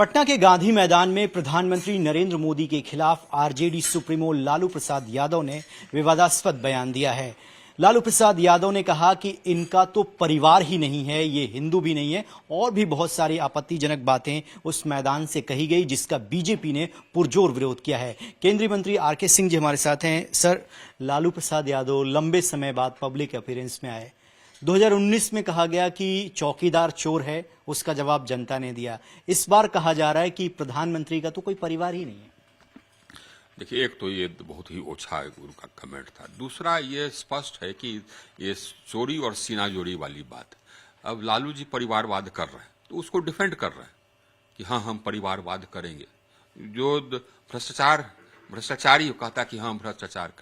पटना के गांधी मैदान में प्रधानमंत्री नरेंद्र मोदी के खिलाफ आरजेडी सुप्रीमो लालू प्रसाद यादव ने विवादास्पद बयान दिया है। लालू प्रसाद यादव ने कहा कि इनका तो परिवार ही नहीं है, ये हिंदू भी नहीं है और भी बहुत सारी आपत्तिजनक बातें उस मैदान से कही गई, जिसका बीजेपी ने पुरजोर विरोध किया है। केंद्रीय मंत्री आरके सिंह जी हमारे साथ हैं। सर, लालू प्रसाद यादव लंबे समय बाद पब्लिक अपीयरेंस में आए। 2019 में कहा गया कि चौकीदार चोर है, उसका जवाब जनता ने दिया। इस बार कहा जा रहा है कि प्रधानमंत्री का तो कोई परिवार ही नहीं है। देखिए, एक तो ये बहुत ही ओछा उनका कमेंट था। दूसरा, ये स्पष्ट है कि ये चोरी और सीनाजोरी वाली बात। अब लालू जी परिवारवाद कर रहे हैं तो उसको डिफेंड कर रहे हैं कि हाँ, हम परिवारवाद करेंगे। जो भ्रष्टाचारी कहता कि हाँ, भ्रष्टाचार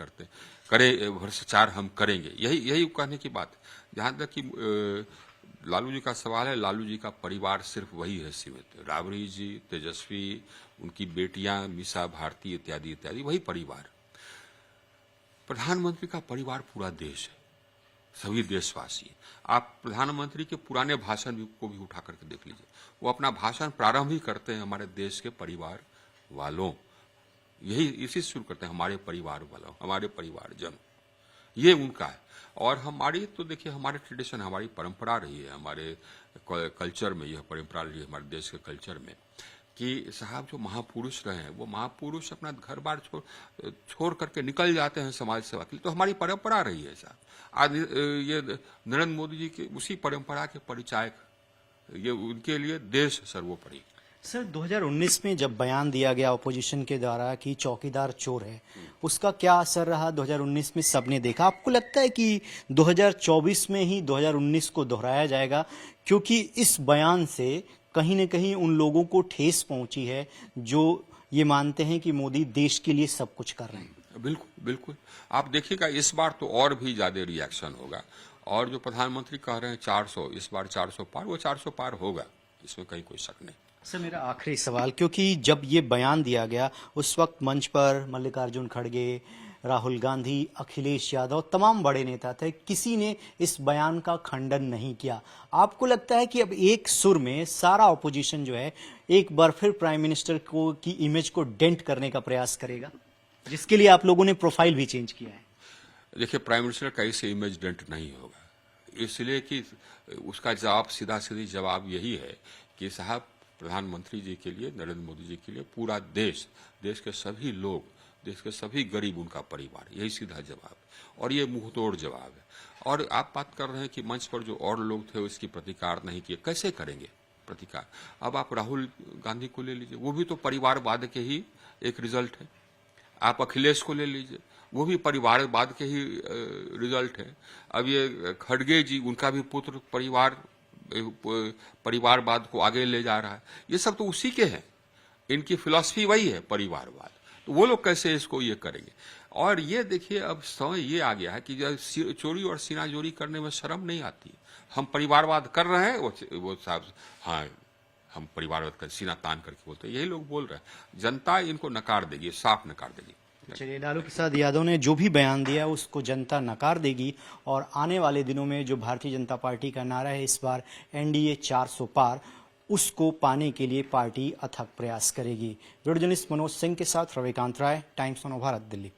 भ्रष्टाचार हम करेंगे, यही कहने की बात। जहां तक कि लालू जी का सवाल है, लालू जी का परिवार सिर्फ वही है सीमित। राबड़ी जी, तेजस्वी, उनकी बेटियां मीसा भारती इत्यादि इत्यादि, वही परिवार। प्रधानमंत्री का परिवार पूरा देश है, सभी देशवासी। आप प्रधानमंत्री के पुराने भाषण को भी उठा करके देख लीजिए। वो अपना भाषण प्रारंभ ही करते हैं हमारे देश के परिवार वालों, इसी शुरू करते हैं, हमारे परिवार वालों, हमारे परिवारजन। ये उनका है। और हमारी तो देखिए, हमारे ट्रेडिशन, हमारी परंपरा रही है, हमारे कल्चर में यह परंपरा रही है, हमारे देश के कल्चर में, कि साहब जो महापुरुष रहे हैं वो महापुरुष अपना घर बार छोड़ करके निकल जाते हैं समाज सेवा के लिए। तो हमारी परंपरा रही है साहब। आज ये नरेंद्र मोदी जी के उसी परंपरा के परिचायक, ये उनके लिए देश सर्वोपरि। सर, 2019 में जब बयान दिया गया अपोजिशन के द्वारा कि चौकीदार चोर है, उसका क्या असर रहा 2019 में? सबने देखा। आपको लगता है कि 2024 में ही 2019 को दोहराया जाएगा? क्योंकि इस बयान से कहीं न कहीं उन लोगों को ठेस पहुंची है जो ये मानते हैं कि मोदी देश के लिए सब कुछ कर रहे हैं। बिल्कुल बिल्कुल। आप देखिएगा, इस बार तो और भी ज्यादा रिएक्शन होगा। और जो प्रधानमंत्री कह रहे हैं 400, इस बार 400 पार, वो 400 पार होगा, इसमें कहीं कोई शक नहीं। सर, मेरा आखिरी सवाल, क्योंकि जब ये बयान दिया गया उस वक्त मंच पर मल्लिकार्जुन खड़गे, राहुल गांधी, अखिलेश यादव, तमाम बड़े नेता थे, किसी ने इस बयान का खंडन नहीं किया। आपको लगता है कि अब एक सुर में सारा ऑपोजिशन जो है एक बार फिर प्राइम मिनिस्टर को की इमेज को डेंट करने का प्रयास करेगा, जिसके लिए आप लोगों ने प्रोफाइल भी चेंज किया है? देखिए, प्राइम मिनिस्टर का इसे इमेज डेंट नहीं होगा, इसलिए कि उसका जवाब, सीधा सीधी जवाब यही है कि साहब, प्रधानमंत्री जी के लिए, नरेंद्र मोदी जी के लिए पूरा देश के सभी लोग, देश के सभी गरीब उनका परिवार, यही सीधा जवाब। और ये मुंहतोड़ जवाब है। और आप बात कर रहे हैं कि मंच पर जो और लोग थे उसकी प्रतिकार नहीं किए, कैसे करेंगे प्रतिकार? अब आप राहुल गांधी को ले लीजिए, वो भी तो परिवारवाद के ही एक रिजल्ट है। आप अखिलेश को ले लीजिए, वो भी परिवारवाद के ही रिजल्ट है। अब ये खड़गे जी, उनका भी पुत्र परिवारवाद को आगे ले जा रहा है। ये सब तो उसी के हैं, इनकी फिलॉसफी वही है, परिवारवाद। तो वो लोग कैसे इसको ये करेंगे? और ये देखिए, अब समय ये आ गया है कि जब चोरी और सीनाजोरी करने में शर्म नहीं आती। हम परिवारवाद कर रहे हैं, वो साहब, हाँ, हम परिवारवाद कर, सीना तान करके बोलते हैं, यही लोग बोल रहे हैं। जनता इनको नकार देगी, साफ नकार देगी। चलिए, लालू प्रसाद यादव ने जो भी बयान दिया उसको जनता नकार देगी और आने वाले दिनों में जो भारतीय जनता पार्टी का नारा है इस बार एनडीए 400 पार, उसको पाने के लिए पार्टी अथक प्रयास करेगी। वीडियो जर्नलिस्ट मनोज सिंह के साथ रविकांत राय, टाइम्स ऑफ भारत, दिल्ली।